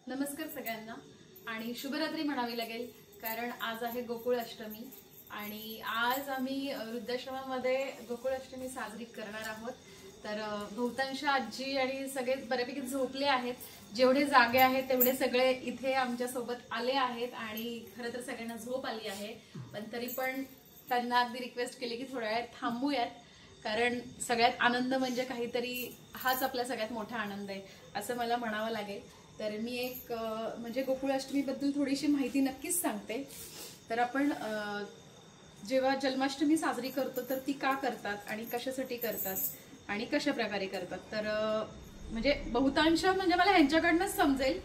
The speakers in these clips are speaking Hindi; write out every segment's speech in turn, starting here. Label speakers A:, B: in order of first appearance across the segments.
A: नमस्कार सगळ्यांना आणि शुभरात्री म्हणावी लागेल कारण आज आहे गोकुळ अष्टमी आणि आज आम्ही वृद्धाश्रमामध्ये गोकुळ अष्टमी साजरी करणार आहोत। तर बहुतांश आजी आणि सगळे बऱ्यापैकी झोपले आहेत, जेवढे जागे आहेत तेवढे सगळे इथे आमच्या सोबत आले आहेत आणि खरं तर सगळ्यांना झोप आली आहे, पण तरी पण त्यांना अगदी रिक्वेस्ट केली की थोड्या वेळ थांबूयात कारण सगळ्यात आनंद म्हणजे काहीतरी हाच आपला सगळ्यात मोठा आनंद आहे असं मला म्हणावं लागेल। तर मी एक म्हणजे गोकुळ अष्टमीबद्दल थोडीशी माहिती नक्कीच सांगते। तर आपण जेव्हा जन्माष्टमी साजरी करतो तर ती का करतात आणि कशासाठी करतात आणि कशा प्रकारे करतात, तर म्हणजे बहुतांश म्हणजे मला ह्यांच्याकडनंच समजेल,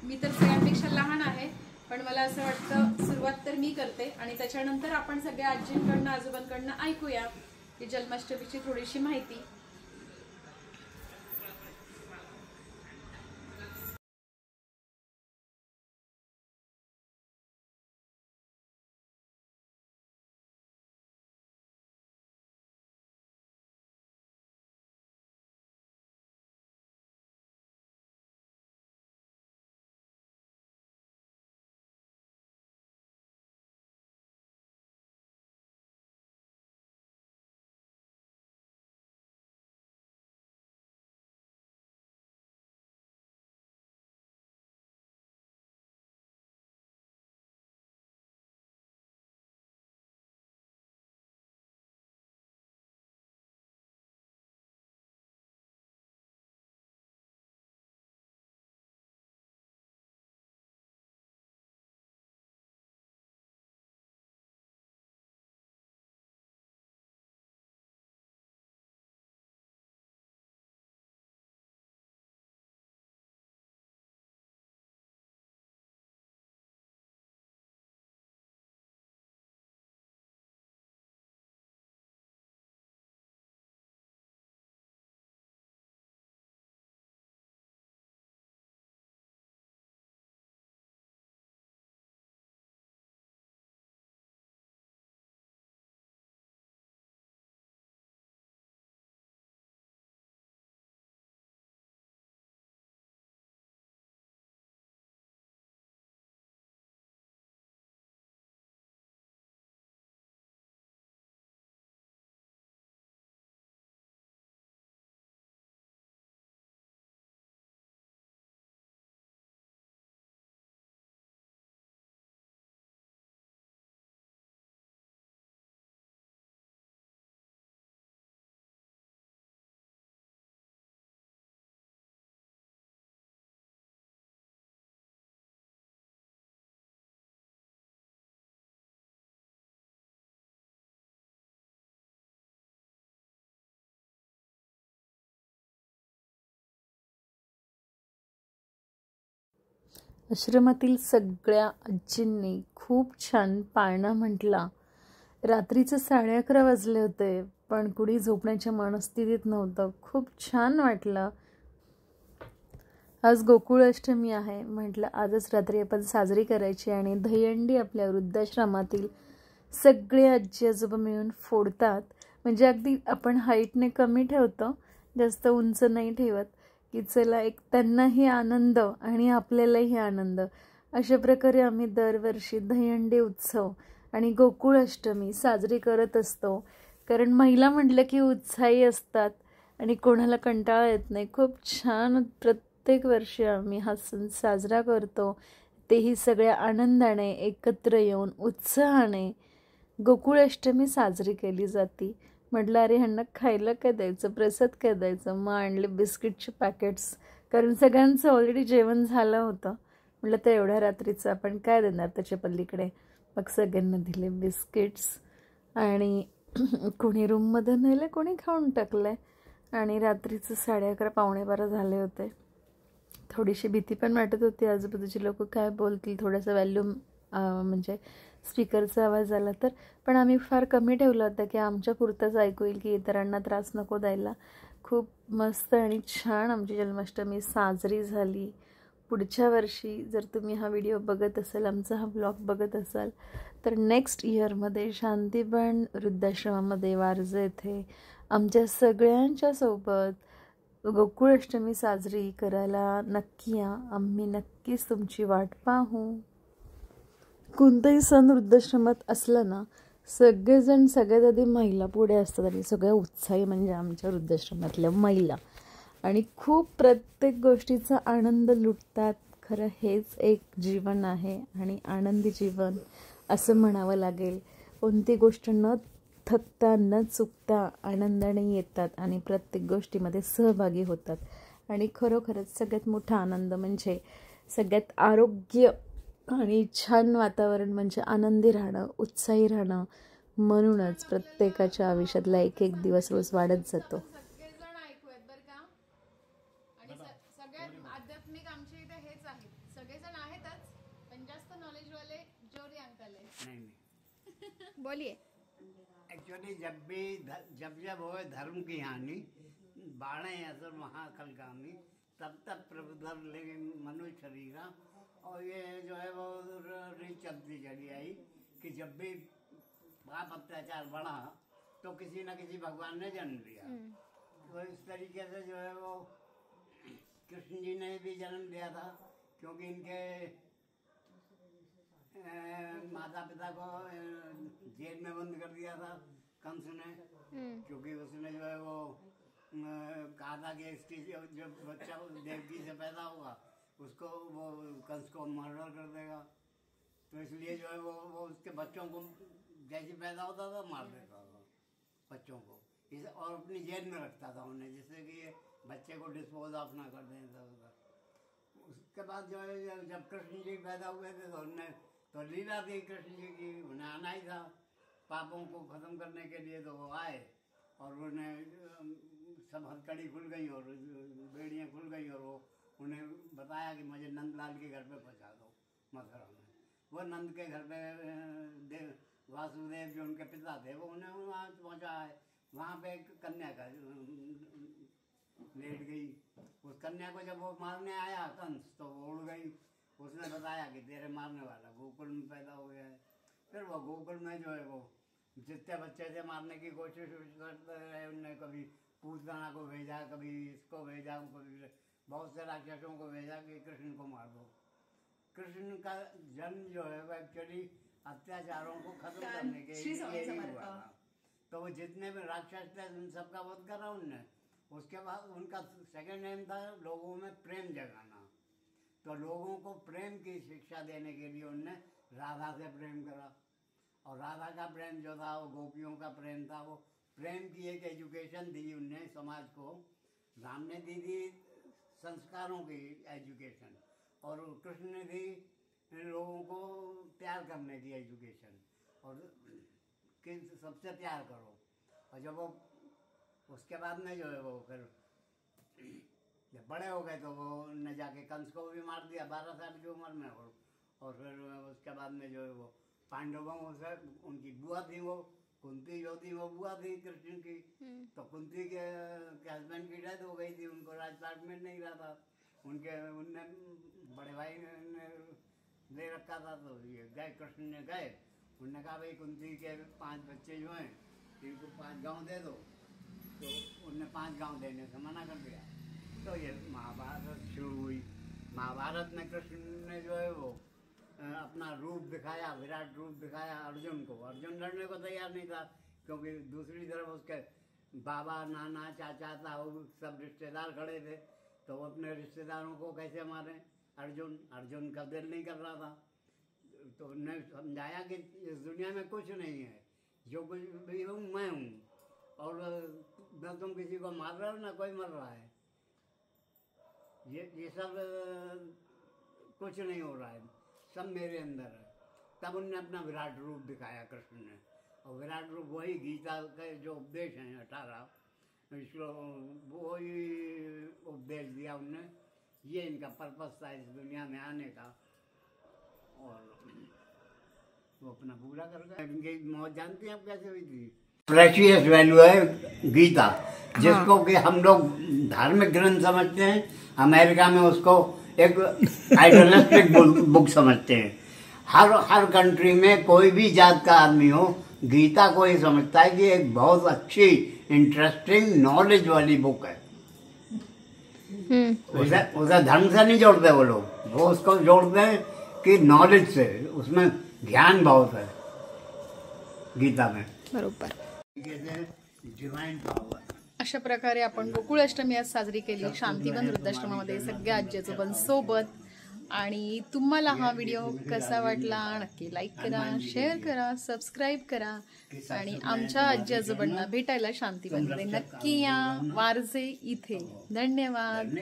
A: मी तर सगळ्यांपेक्षा लहान आहे, पण मला असं वाटतं सुरुवात तर मी करते आणि त्याच्यानंतर आपण सगळ्या आजींकडनं आजोबांकडनं ऐकूया की जन्माष्टमीची थोडीशी माहिती।
B: आश्रमातील सगळ्या आजींनी खूप छान पाळणा म्हटला। रात्रीचे 11:30 वाजले होते, पण कुणी झोपण्याच्या मनस्थितीत नव्हतं। खूप छान वाटलं। आज गोकुळ अष्टमी आहे, म्हटलं आजच रात्री आपण साजरी करायची आणि दहीहंडी आपल्या वृद्धाश्रमातील सगळे आजी आजोबा मिळून फोडतात। म्हणजे अगदी आपण हाईटने कमी ठेवतो, जास्त उंच नाही ठेवत, की चला एक त्यांनाही आनंद आणि आपल्यालाही आनंद, अशा प्रकारे आम्ही दरवर्षी दहीहंडी उत्सव आणि गोकुळ अष्टमी साजरी करत असतो। कारण महिला म्हटलं की उत्साही असतात आणि कोणाला कंटाळा येत नाही। खूप छान प्रत्येक वर्षी आम्ही हा सण साजरा करतो, तेही सगळ्या आनंदाने एकत्र येऊन उत्साहाने गोकुळ अष्टमी साजरी केली जाते। म्हटलं अरे ह्यांना खायला काय द्यायचं, प्रसाद काय द्यायचं, मग आणले बिस्किटचे पॅकेट्स, कारण सगळ्यांचं ऑलरेडी जेवण झालं होतं। म्हटलं तर एवढ्या रात्रीचं आपण काय देणार त्याच्या पलीकडे, मग सगळ्यांना दिले बिस्किट्स आणि कोणी रूममध्ये नेले, कोणी खाऊन टाकले आणि रात्रीचं 11:30 पावणे 12 झाले होते। थोडीशी भीती पण वाटत होती, आजूबाजूचे लोक काय बोलतील, थोडासा व्हॅल्यूम म्हणजे स्पीकरचा आवाज आला तर, पण आम्ही फार कमी ठेवलं होतं की आमच्या पुरतंच ऐकू येईल, की इतरांना त्रास नको द्यायला। खूप मस्त आणि छान आमची जन्माष्टमी साजरी झाली। पुढच्या वर्षी जर तुम्ही हा व्हिडिओ बघत असाल, आमचा हा ब्लॉग बघत असाल, तर नेक्स्ट इयरमध्ये शांतीबन वृद्धाश्रमामध्ये वारजे येथे आमच्या सगळ्यांच्या सोबत गोकुळाष्टमी साजरी करायला नक्की या. आम्ही नक्कीच तुमची वाट पाहू. कोणताही सण वृद्धाश्रमात असला ना, सगळेजण सगळ्यात आधी महिला पुढे असतात आणि सगळ्या उत्साही म्हणजे आमच्या वृद्धाश्रमातल्या महिला, आणि खूप प्रत्येक गोष्टीचा आनंद लुटतात. खरं हेच एक जीवन आहे आणि आनंदी जीवन असं म्हणावं लागेल. कोणती गोष्ट न थकता न चुकता आनंदाने येतात आणि प्रत्येक गोष्टीमध्ये सहभागी होतात. आणि खरोखरच सगळ्यात मोठा आनंद म्हणजे सगळ्यात आरोग्य आणि छान वातावरण म्हणजे आनंदी राहणं, उत्साही राहणं. म्हणूनच प्रत्येकाच्या आयुष्यातला एक एक दिवस रोज वाढत जातो.
A: सगळेजण ऐकूयात बरं का. आणि सगळ्यात आध्यात्मिक आमच्या इथे हेच आहेत. सगळेजण आहेतच, पण जास्त नॉलेज वाले जोरी अंकल आहे. नहीं बोलिए.
C: एक्चुअली जब जब हो धर्म की हानि बाणे असर महाकलगामी तब तब प्रभुधर लेंगे मनुष्य शरीरा. और ये जो है वो रीत चलती चली आई कि जब भी पाप अत्याचार बढ़ा तो किसी न किसी भगवान ने जन्म लिया. तो इस तरीके से जो है वो कृष्ण जी ने भी जन्म लिया था, क्योंकि इनके माता पिता को जेल में बंद कर दिया था कंस ने, क्योंकि उसने जो है वो कहा था कि इसकी जो बच्चा देवकी से पैदा होगा उसको वो कंस को मर्डर कर देगा. तो इसलिए जो है वो उसके बच्चों को जैसे पैदा होता था मार देता था बच्चों को, और अपनी जेल में रखता था उन्हें, जिससे कि ये बच्चे को डिस्पोज ऑफ ना कर दें. उसके बाद जो है जब कृष्ण जी पैदा हुए थे तो उन्हें तो लीला थी कृष्ण जी की, उन्हें आना ही था पापों को ख़त्म करने के लिए. तो वो आए और उन्हें सब हथकड़ी खुल गई और बेड़ियाँ खुल गई, और वो उन्हें बताया कि मुझे नंदलाल के घर पे पहुँचा दो मथुरा में. वो नंद के घर पे वासुदेव जो उनके पिता थे वो उन्हें वहाँ पहुँचा है. वहाँ पे एक कन्या का लेट गई. उस कन्या को जब वो मारने आया कंस तो वो उड़ गई. उसने बताया कि तेरे मारने वाला गोकुल में पैदा हो गया है. फिर वो गोकुल में जो है वो जितने बच्चे थे मारने की कोशिश करते रहे. उनने कभी पूतना को भेजा, कभी इसको भेजा, कभी बहुत से राक्षसों को भेजा कि कृष्ण को मार दो. कृष्ण का जन्म जो है वो एक्चुअली अत्याचारों को खत्म करने के लिए ही हुआ था. तो वो जितने भी राक्षस थे उन सबका वध करा उनने. उसके बाद उनका सेकंड नेम था लोगों में प्रेम जगाना. तो लोगों को प्रेम की शिक्षा देने के लिए उनने राधा से प्रेम करा. और राधा का प्रेम जो था वो गोपियों का प्रेम था. वो प्रेम की एक एजुकेशन दी उनने समाज को. राम ने दी थी संस्कारों की एजुकेशन, और कृष्ण ने दी लोगों को प्यार करने की एजुकेशन, और कि सबसे प्यार करो. और जब वो उसके बाद में जो है वो फिर जब बड़े हो गए तो वो ने जाके कंस को भी मार दिया 12 साल की उम्र में. और फिर उसके बाद में जो है वो पांडवों से उनकी बुआ थी वो कुंती जो थी वो बुआ थी कृष्ण की. तो कुंती के हस्बैंड की डेथ हो गई थी, उनको राजपाट में नहीं रहा था. उनने बड़े भाई ने ले रखा था. तो ये गए कृष्ण ने गए, उनने कहा भाई कुंती के 5 बच्चे जो हैं इनको 5 गांव दे दो. तो उनने 5 गांव देने से मना कर दिया. तो ये महाभारत शुरू हुई. महाभारत में कृष्ण ने जो है वो अपना रूप दिखाया, विराट रूप दिखाया अर्जुन को. अर्जुन लड़ने को तैयार नहीं था, क्योंकि दूसरी तरफ उसके बाबा नाना चाचा ताऊ सब रिश्तेदार खड़े थे. तो वो अपने रिश्तेदारों को कैसे मारे. अर्जुन का दिल नहीं कर रहा था. तो उन्होंने समझाया कि इस दुनिया में कुछ नहीं है, जो कुछ भी हूँ मैं हूँ, और न तुम किसी को मार रहे हो ना कोई मर रहा है. ये सब कुछ नहीं हो रहा है, सब मेरे अंदर है. तब उनने अपना विराट रूप दिखाया कृष्ण ने. और विराट रूप वही गीता के जो उपदेश हैं 18 श्लोक, वही उपदेश दिया उनने. ये इनका पर्पस था इस दुनिया में आने का, और वो अपना पूरा कर गए. इनकी मौत जानती हैं आप कैसे हुई थी? प्रेशियस वैल्यू है गीता, जिसको कि हम लोग धार्मिक ग्रंथ समझते हैं. अमेरिका में उसको एक आइडियलिस्टिक बुक समझते हैं. हर कंट्री में कोई भी जात का आदमी हो गीता को ही समझता है कि एक बहुत अच्छी इंटरेस्टिंग नॉलेज वाली बुक है. उसे धर्म से नहीं जोड़ते वो लोग, वो उसको जोड़ते हैं कि नॉलेज से, उसमें ज्ञान बहुत है गीता में,
B: बरोबर.
C: Divine power.
A: अशा प्रकारे आपण गोकुळ अष्टमी आज साजरी केली शांतीवन वृद्धाश्रमामध्ये सगळ्या आजी आजोबांसोबत. आणि तुम्हाला हा व्हिडिओ कसा वाटला नक्की लाईक करा, शेअर करा, सबस्क्राईब करा आणि आमच्या आजी आजोबांना भेटायला शांतीवनमध्ये नक्की या, वारजे इथे. धन्यवाद.